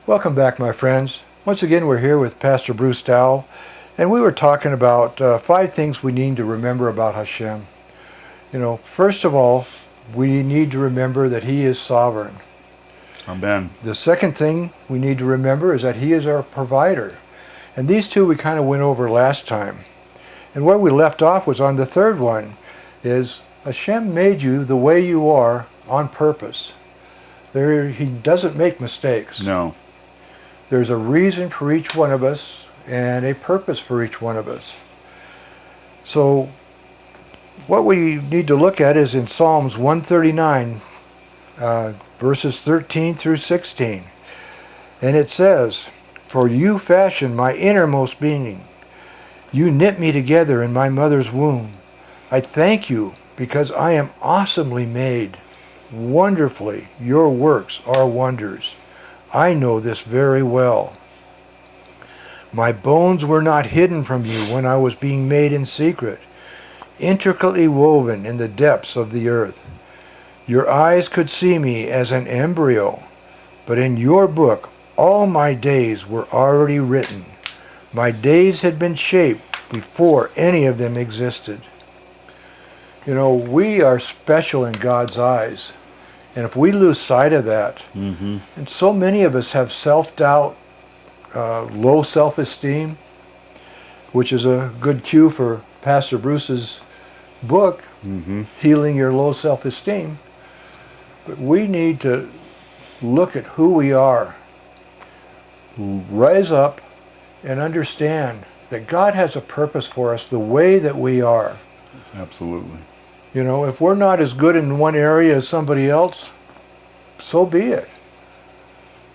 Welcome back, my friends. Once again, we're here with Pastor Bruce Dowell, and we were talking about 5 things we need to remember about HaShem. First of all, we need to remember that He is sovereign. Amen. The second thing we need to remember is that He is our provider. And these two we kind of went over last time. And where we left off was on the third one, is HaShem made you the way you are on purpose. He doesn't make mistakes. No. There's a reason for each one of us and a purpose for each one of us. So what we need to look at is in Psalms 139, verses 13 through 16. And it says, "For you fashioned my innermost being. You knit me together in my mother's womb. I thank you because I am awesomely made. Wonderfully, your works are wonders. I know this very well. My bones were not hidden from you when I was being made in secret, intricately woven in the depths of the earth. Your eyes could see me as an embryo, but in your book all my days were already written. My days had been shaped before any of them existed." We are special in God's eyes. And if we lose sight of that, and so many of us have self-doubt, low self-esteem, which is a good cue for Pastor Bruce's book, Healing Your Low Self-Esteem. But we need to look at who we are, rise up, and understand that God has a purpose for us the way that we are. Yes, absolutely. If we're not as good in one area as somebody else, so be it.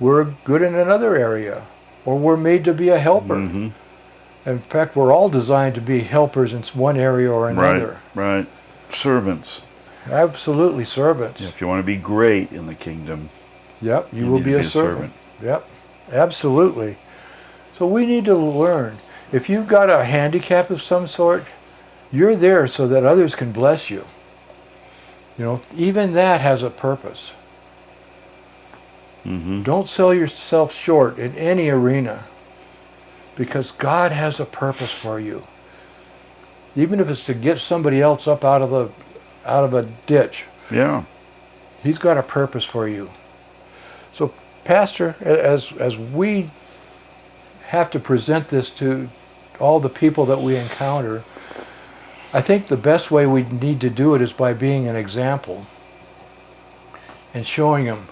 We're good in another area, or we're made to be a helper. In fact, we're all designed to be helpers in one area or another. Right. Servants. Absolutely, servants. If you want to be great in the kingdom, Yep, you will need be to a servant. Yep, absolutely. So we need to learn. If you've got a handicap of some sort, you're there so that others can bless you. Even that has a purpose. Don't sell yourself short in any arena, because God has a purpose for you. Even if it's to get somebody else up out of a ditch. Yeah. He's got a purpose for you. So, Pastor, as we have to present this to all the people that we encounter, I think the best way we need to do it is by being an example and showing them,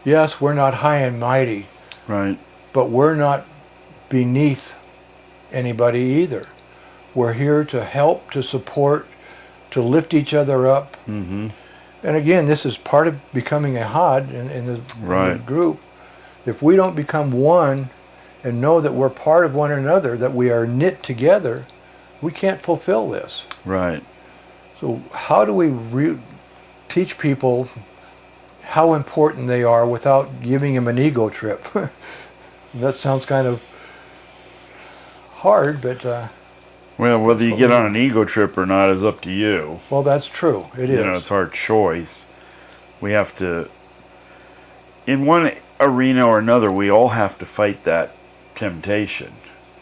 yes, we're not high and mighty, Right. but we're not beneath anybody either. We're here to help, to support, to lift each other up. And again, this is part of becoming a HOD in the group. If we don't become one and know that we're part of one another, that we are knit together, we can't fulfill this. Right. So how do we teach people how important they are without giving them an ego trip? That sounds kind of hard, but... Well, whether you get on an ego trip or not is up to you. Well, that's true. It is. It's our choice. We have to... In one arena or another, we all have to fight that temptation.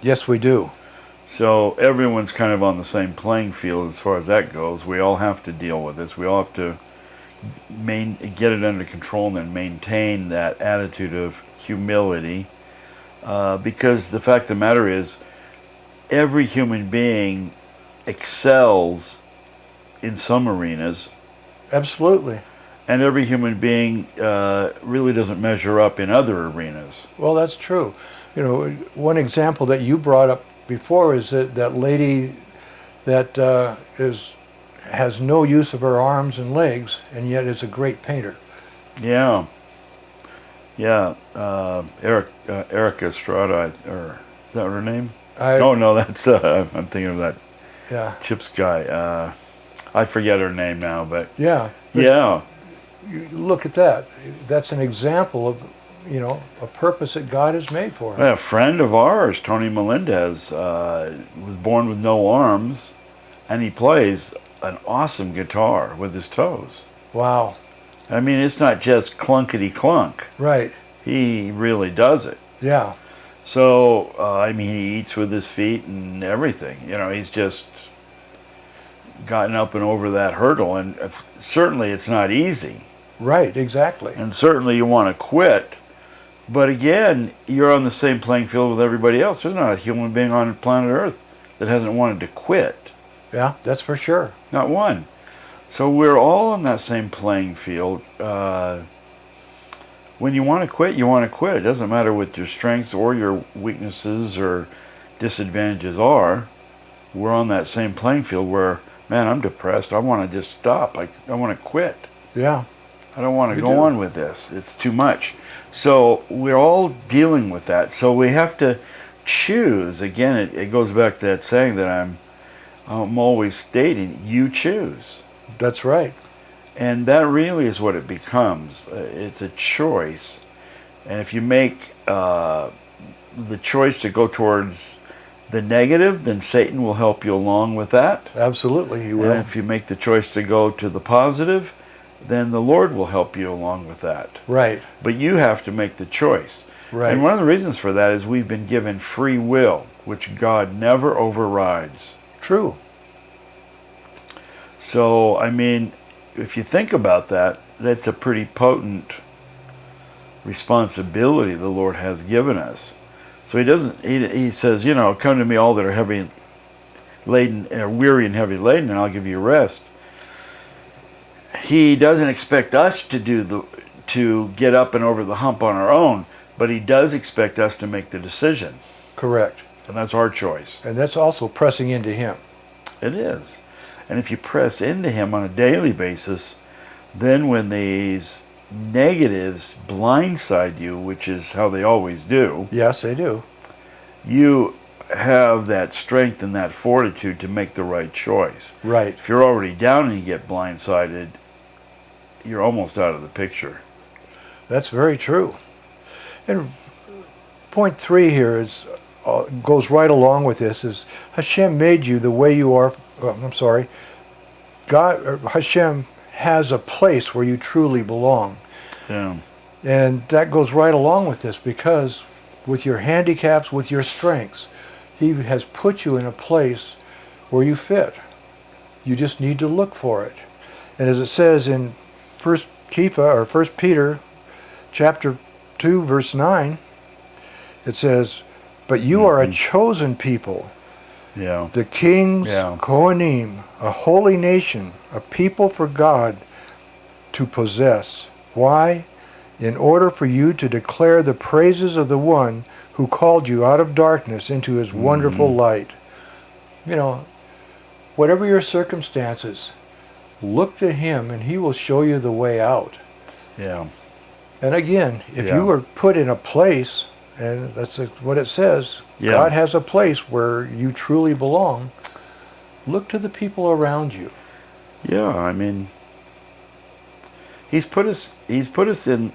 Yes, we do. So everyone's kind of on the same playing field as far as that goes. We all have to deal with this. We all have to get it under control and then maintain that attitude of humility. Because the fact of the matter is, every human being excels in some arenas. Absolutely. And every human being really doesn't measure up in other arenas. Well, that's true. One example that you brought up before is that lady that has no use of her arms and legs, and yet is a great painter. Yeah. Erica Estrada, or is that her name? No, that's I'm thinking of that Chips guy. I forget her name now, but yeah. You look at that. That's an example of a purpose that God has made for him. A friend of ours, Tony Melendez, was born with no arms, and he plays an awesome guitar with his toes. Wow. I mean, it's not just clunkety clunk. Right. He really does it. Yeah. So, I mean, he eats with his feet and everything. You know, he's just gotten up and over that hurdle. And certainly it's not easy. Right, exactly. And certainly you want to quit. But again, you're on the same playing field with everybody else. There's not a human being on planet Earth that hasn't wanted to quit. Yeah, that's for sure. Not one. So we're all on that same playing field. When you want to quit, you want to quit. It doesn't matter what your strengths or your weaknesses or disadvantages are. We're on that same playing field where, man, I'm depressed. I want to just stop. I want to quit. Yeah. I don't want to go on with this. It's too much. So we're all dealing with that. So we have to choose. Again, it goes back to that saying that I'm always stating, you choose. That's right. And that really is what it becomes. It's a choice. And if you make the choice to go towards the negative, then Satan will help you along with that. Absolutely, he will. And if you make the choice to go to the positive, then the Lord will help you along with that. Right. But you have to make the choice. Right. And one of the reasons for that is we've been given free will, which God never overrides. True. So, I mean, if you think about that, that's a pretty potent responsibility the Lord has given us. So he says, you know, come to me all that are heavy laden, weary and heavy laden, and I'll give you rest. He doesn't expect us to get up and over the hump on our own, but he does expect us to make the decision. Correct. And that's our choice. And that's also pressing into him. It is. And if you press into him on a daily basis, then when these negatives blindside you, which is how they always do, Yes, they do. you have that strength and that fortitude to make the right choice. Right. If you're already down and you get blindsided, you're almost out of the picture. That's very true. And point 3 here is goes right along with this, is Hashem made you the way you are. Hashem has a place where you truly belong. Yeah. And that goes right along with this, because with your handicaps, with your strengths, he has put you in a place where you fit. You just need to look for it. And as it says in 1 Peter chapter 2, verse 9, it says, but you are a chosen people, Yeah. the kings, Yeah. Kohanim, a holy nation, a people for God to possess. Why? In order for you to declare the praises of the one who called you out of darkness into his wonderful light. You know, whatever your circumstances, look to him and he will show you the way out. Yeah. And again, if Yeah. you are put in a place, and that's what it says, Yeah. God has a place where you truly belong, look to the people around you. Yeah, I mean, he's put us in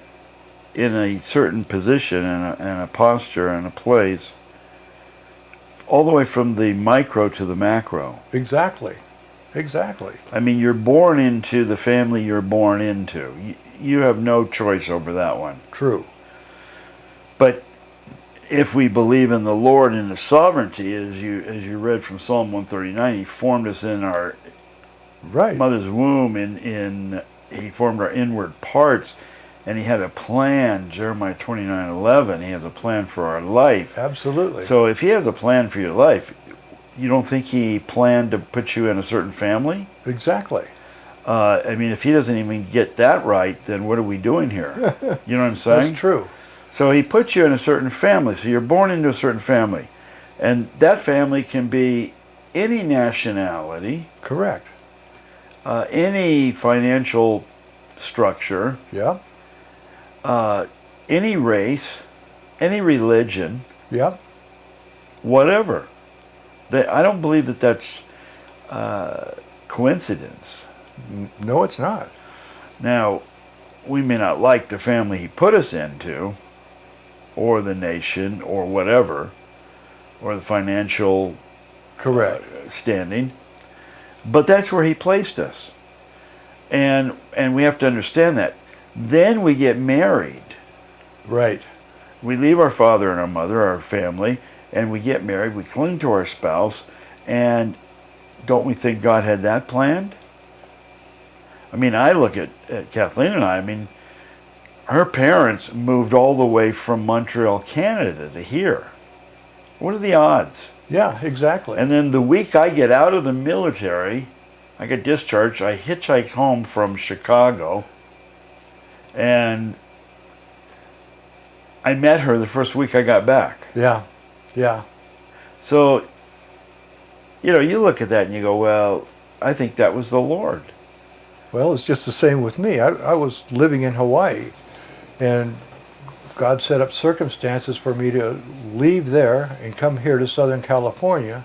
a certain position and a posture and a place, all the way from the micro to the macro. Exactly. Exactly. I mean, you're born into the family you're born into. You have no choice over that one. True. But if we believe in the Lord and His sovereignty, as you read from Psalm 139, He formed us in our Right. mother's womb. He formed our inward parts, and He had a plan. Jeremiah 29:11. He has a plan for our life. Absolutely. So if He has a plan for your life, you don't think He planned to put you in a certain family? Exactly. I mean, if He doesn't even get that right, then what are we doing here? You know what I'm saying? That's true. So He puts you in a certain family. So you're born into a certain family. And that family can be any nationality, Correct. any financial structure, Yeah. any race, any religion, Yeah. whatever. I don't believe that that's coincidence. No, it's not. Now, we may not like the family He put us into, or the nation, or whatever, or the financial Correct. standing, but that's where He placed us. And we have to understand that. Then we get married. Right. We leave our father and our mother, our family, and we get married. We cling to our spouse, and don't we think God had that planned? I mean, I look at Kathleen and I mean, her parents moved all the way from Montreal, Canada to here. What are the odds? Yeah, exactly. And then the week I get out of the military, I get discharged, I hitchhike home from Chicago, and I met her the first week I got back. Yeah. Yeah. So, you look at that and you go, well, I think that was the Lord. Well, it's just the same with me. I was living in Hawaii, and God set up circumstances for me to leave there and come here to Southern California,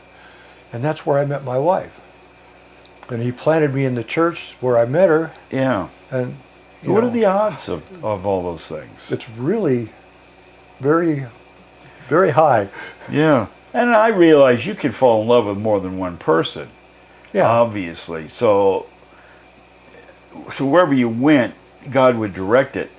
and that's where I met my wife. And he planted me in the church where I met her. Yeah. And what are the odds of all those things? It's really very, very high. Yeah. And I realize you can fall in love with more than one person. Yeah. Obviously. So wherever you went, God would direct it.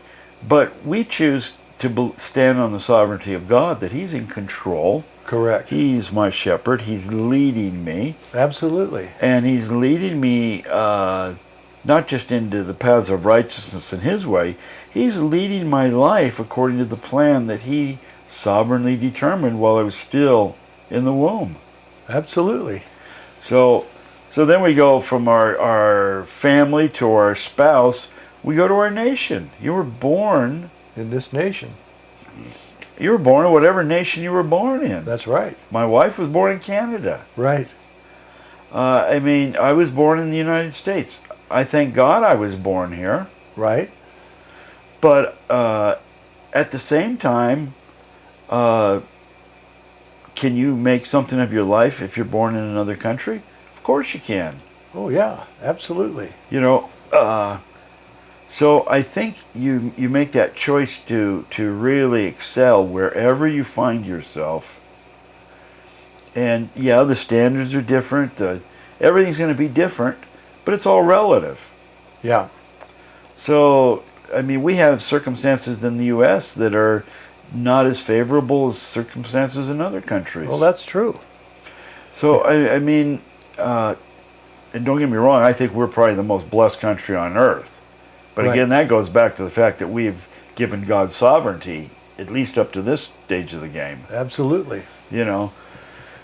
But we choose to stand on the sovereignty of God, that He's in control. Correct. He's my shepherd. He's leading me. Absolutely. And He's leading me not just into the paths of righteousness in His way. He's leading my life according to the plan that He sovereignly determined while I was still in the womb. Absolutely. So then we go from our family to our spouse. We go to our nation. You were born in this nation. You were born in whatever nation you were born in. That's right. My wife was born in Canada. Right. I was born in the United States. I thank God I was born here. Right. But at the same time, can you make something of your life if you're born in another country? Of course you can. Oh yeah, absolutely. So I think you make that choice to really excel wherever you find yourself. And yeah, the standards are different. Everything's going to be different, but it's all relative. Yeah. So, we have circumstances in the U.S. that are not as favorable as circumstances in other countries. Well, that's true. So, and don't get me wrong, I think we're probably the most blessed country on earth. But Right. again, that goes back to the fact that we've given God sovereignty, at least up to this stage of the game. Absolutely.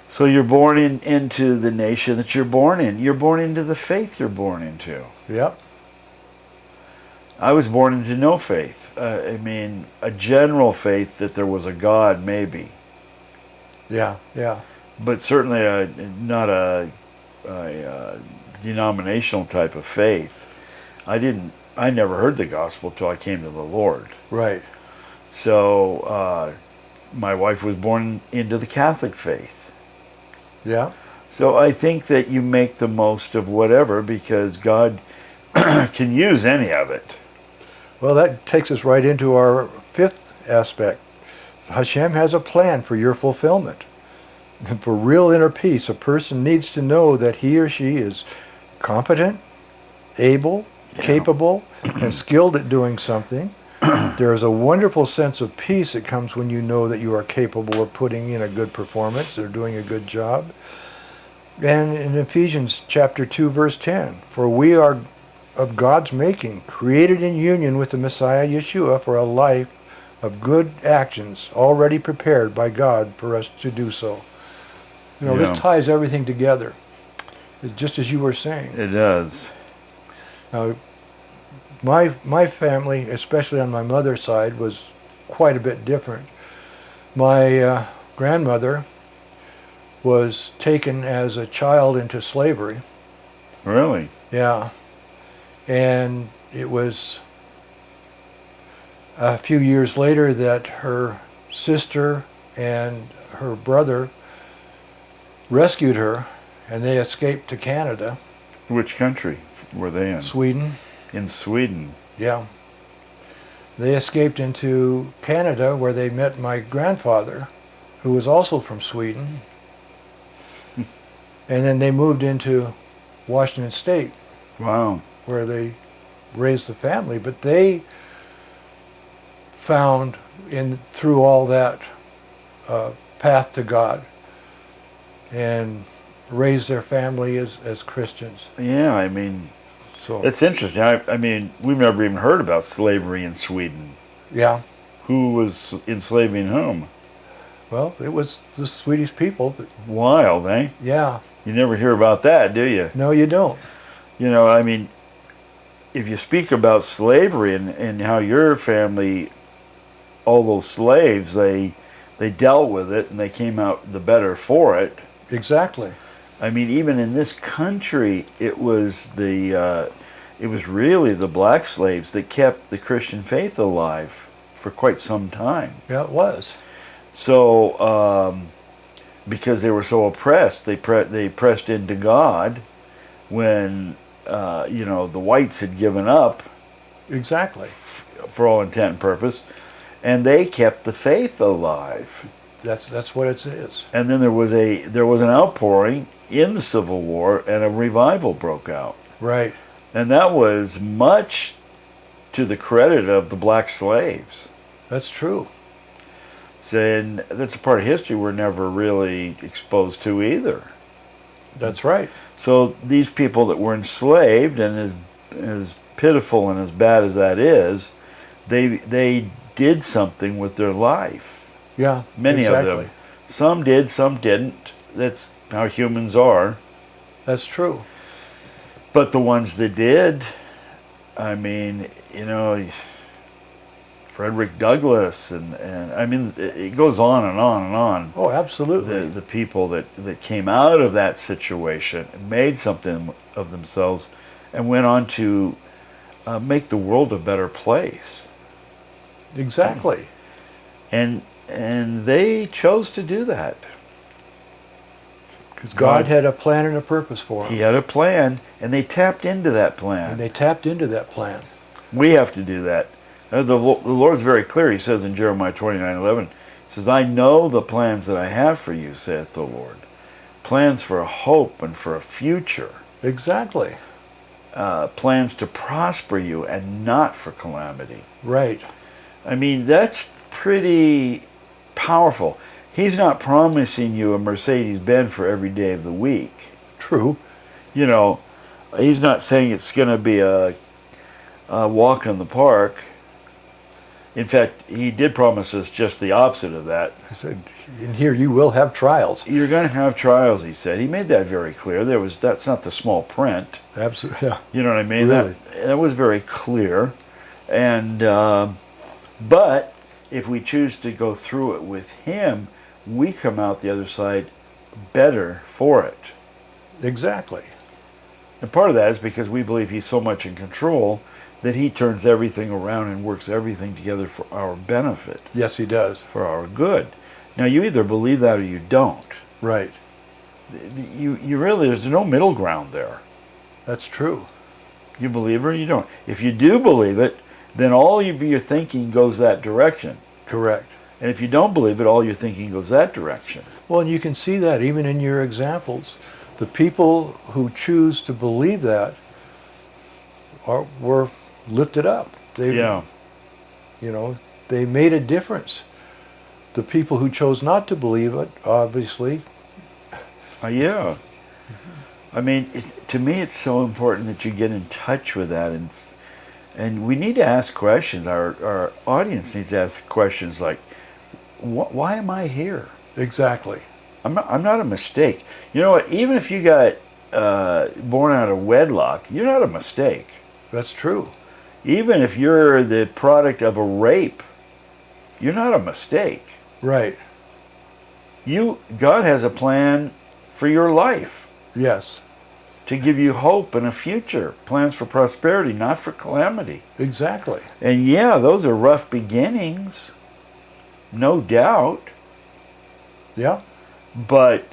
So you're born into the nation that you're born in. You're born into the faith you're born into. Yep. I was born into no faith. A general faith that there was a God, maybe. Yeah. Yeah. But certainly not a denominational type of faith. I never heard the gospel till I came to the Lord. Right. So my wife was born into the Catholic faith. Yeah. So I think that you make the most of whatever, because God can use any of it. Well, that takes us right into our fifth aspect. HaShem has a plan for your fulfillment. And for real inner peace, a person needs to know that he or she is competent, able, capable, and skilled at doing something. There is a wonderful sense of peace that comes when you know that you are capable of putting in a good performance or doing a good job. And in Ephesians chapter 2, verse 10, for we are of God's making, created in union with the Messiah Yeshua for a life of good actions already prepared by God for us to do so. This ties everything together, just as you were saying. It does. Now, my family, especially on my mother's side, was quite a bit different. My grandmother was taken as a child into slavery. Really? Yeah. And it was a few years later that her sister and her brother rescued her, and they escaped to Canada. Which country were they in? Sweden. In Sweden. Yeah. They escaped into Canada, where they met my grandfather, who was also from Sweden. And then they moved into Washington State. Wow. Where they raised the family. But they found through all that path to God and raise their family as Christians. Yeah, I mean, So it's interesting. I mean, we've never even heard about slavery in Sweden. yeah, Who was enslaving whom? well, it was the Swedish people, but Wild, eh? yeah, You never hear about that, do you? no, you don't. You know, I mean, if you speak about slavery and how your family, all those slaves, they dealt with it and they came out the better for it. Exactly. I mean, even in this country, it was really the black slaves that kept the Christian faith alive for quite some time. Yeah, it was. So, because they were so oppressed, they pressed into God when the whites had given up Exactly. for all intent and purpose, and they kept the faith alive. That's what it is. And then there was an outpouring in the Civil War, and a revival broke out. Right. And that was much to the credit of the black slaves. That's true. And that's a part of history we're never really exposed to either. That's right. So these people that were enslaved, and as pitiful and as bad as that is, they did something with their life. Yeah. Many exactly. of them. Some did, some didn't. That's how humans are. That's true. But the ones that did, I mean, Frederick Douglass, and I mean, it goes on and on and on. Oh, absolutely. The people that came out of that situation and made something of themselves and went on to make the world a better place. Exactly. And they chose to do that. Because God had a plan and a purpose for them. He had a plan, and they tapped into that plan. And they tapped into that plan. We have to do that. The Lord's very clear. He says in Jeremiah 29:11, he says, "I know the plans that I have for you, saith the Lord. Plans for a hope and for a future. Exactly. Plans to prosper you and not for calamity." Right. I mean, that's pretty powerful. He's not promising you a Mercedes-Benz for every day of the week. True. He's not saying it's going to be a walk in the park. In fact, he did promise us just the opposite of that. He said, in here you will have trials. You're going to have trials, he said. He made that very clear. That's not the small print. Absolutely. Yeah. You know what I mean? Really? That was very clear. And but if we choose to go through it with him, we come out the other side better for it. Exactly. And part of that is because we believe he's so much in control that he turns everything around and works everything together for our benefit, Yes, he does. for our good. Now, you either believe that or you don't. Right. You really, there's no middle ground there. That's true. You believe it or you don't. If you do believe it, then all of your thinking goes that direction. Correct. And if you don't believe it, all your thinking goes that direction. Well, and you can see that even in your examples. The people who choose to believe that were lifted up. Yeah. They made a difference. The people who chose not to believe it, obviously. Yeah. I mean, to me, it's so important that you get in touch with that, and we need to ask questions. Our audience needs to ask questions like, why am I here? Exactly. I'm not a mistake. You know what? Even if you got born out of wedlock, you're not a mistake. That's true. Even if you're the product of a rape, you're not a mistake. Right. God has a plan for your life Yes. to give you hope and a future, plans for prosperity, not for calamity. Exactly. And yeah, those are rough beginnings, no doubt, Yeah. but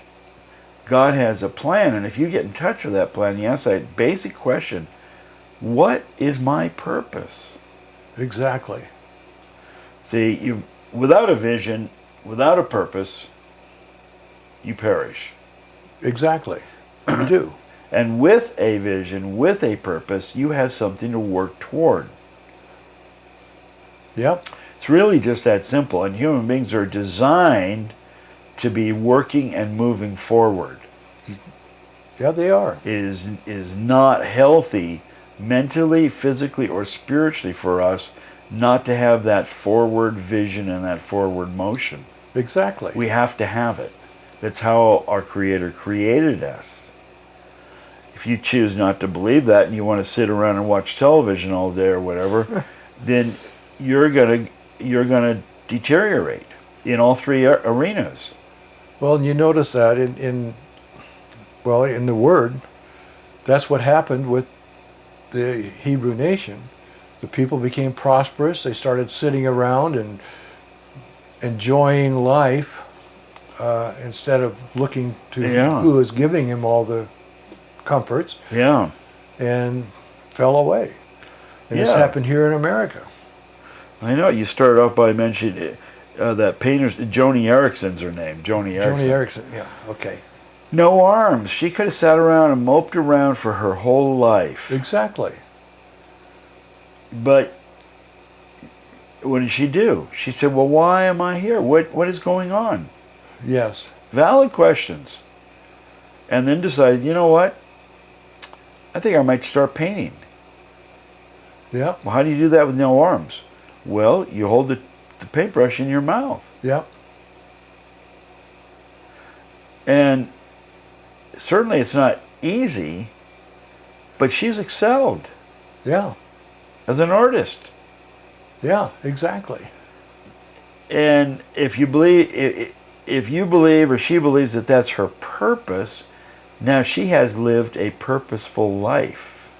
God has a plan, and if you get in touch with that plan, you ask that basic question, what is my purpose? Exactly. See, without a vision, without a purpose, you perish. Exactly. You do. And with a vision, with a purpose, you have something to work toward. Yep. It's really just that simple. And human beings are designed to be working and moving forward. Yeah, they are. It is not healthy mentally, physically, or spiritually for us not to have that forward vision and that forward motion. Exactly. We have to have it. That's how our Creator created us. If you choose not to believe that and you want to sit around and watch television all day or whatever, then you're gonna deteriorate in all three arenas. Well, and you notice that in the Word, that's what happened with the Hebrew nation. The people became prosperous. They started sitting around and enjoying life instead of looking to who is giving him all the comforts. Yeah. And fell away. And this happened here in America. I know. You started off by mentioning that painter, Joni Erickson's her name. Joni Erickson, yeah, okay. No arms. She could have sat around and moped around for her whole life. Exactly. But what did she do? She said, well, why am I here? What is going on? Yes. Valid questions. And then decided, you know what? I think I might start painting. Yeah. Well, how do you do that with no arms? Well, you hold the paintbrush in your mouth. Yeah. And certainly it's not easy, but she's excelled. Yeah. As an artist. Yeah, exactly. And if you believe or she believes that that's her purpose, now she has lived a purposeful life.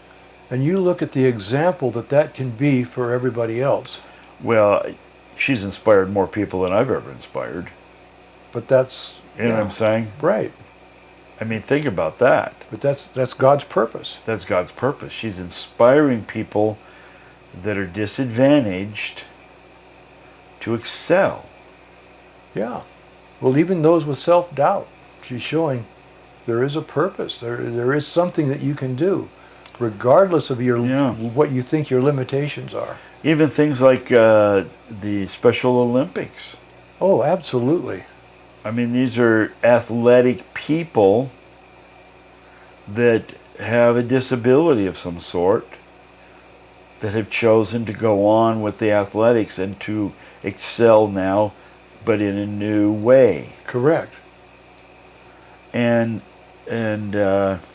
And you look at the example that can be for everybody else. Well, she's inspired more people than I've ever inspired. But that's... You know what I'm saying? Right. I mean, think about that. But that's God's purpose. That's God's purpose. She's inspiring people that are disadvantaged to excel. Yeah. Well, even those with self-doubt, she's showing there is a purpose. There is something that you can do, regardless of what you think your limitations are. Even things like the Special Olympics. Oh, absolutely. I mean, these are athletic people that have a disability of some sort that have chosen to go on with the athletics and to excel now, but in a new way. Correct. And man,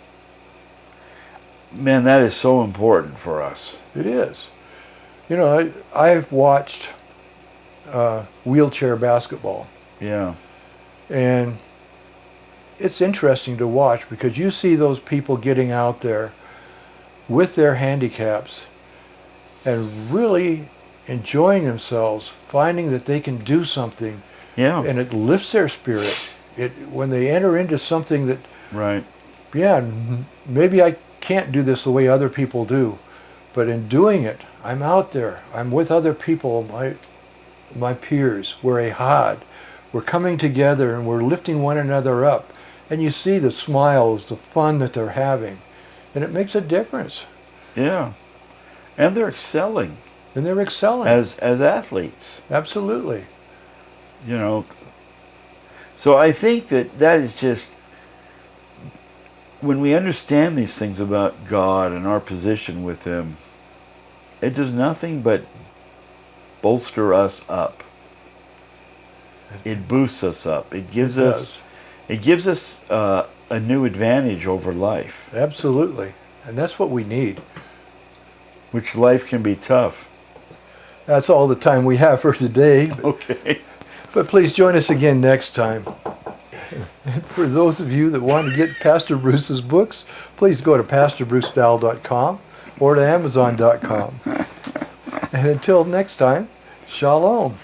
that is so important for us. It is. You know, I've watched wheelchair basketball. Yeah. And it's interesting to watch because you see those people getting out there with their handicaps and really enjoying themselves, finding that they can do something. Yeah. And it lifts their spirit. When they enter into something that, right. Yeah, maybe I can't do this the way other people do, but in doing it, I'm out there. I'm with other people, my peers. We're a had. We're coming together and we're lifting one another up. And you see the smiles, the fun that they're having. And it makes a difference. Yeah. And they're excelling. And they're excelling. As athletes. Absolutely. You know. So I think that is just, when we understand these things about God and our position with Him, it does nothing but bolster us up. It boosts us up. It gives us a new advantage over life. Absolutely. And that's what we need. Which life can be tough. That's all the time we have for today. Okay. But please join us again next time. For those of you that want to get Pastor Bruce's books, please go to PastorBruceDowell.com or to Amazon.com. And until next time, Shalom.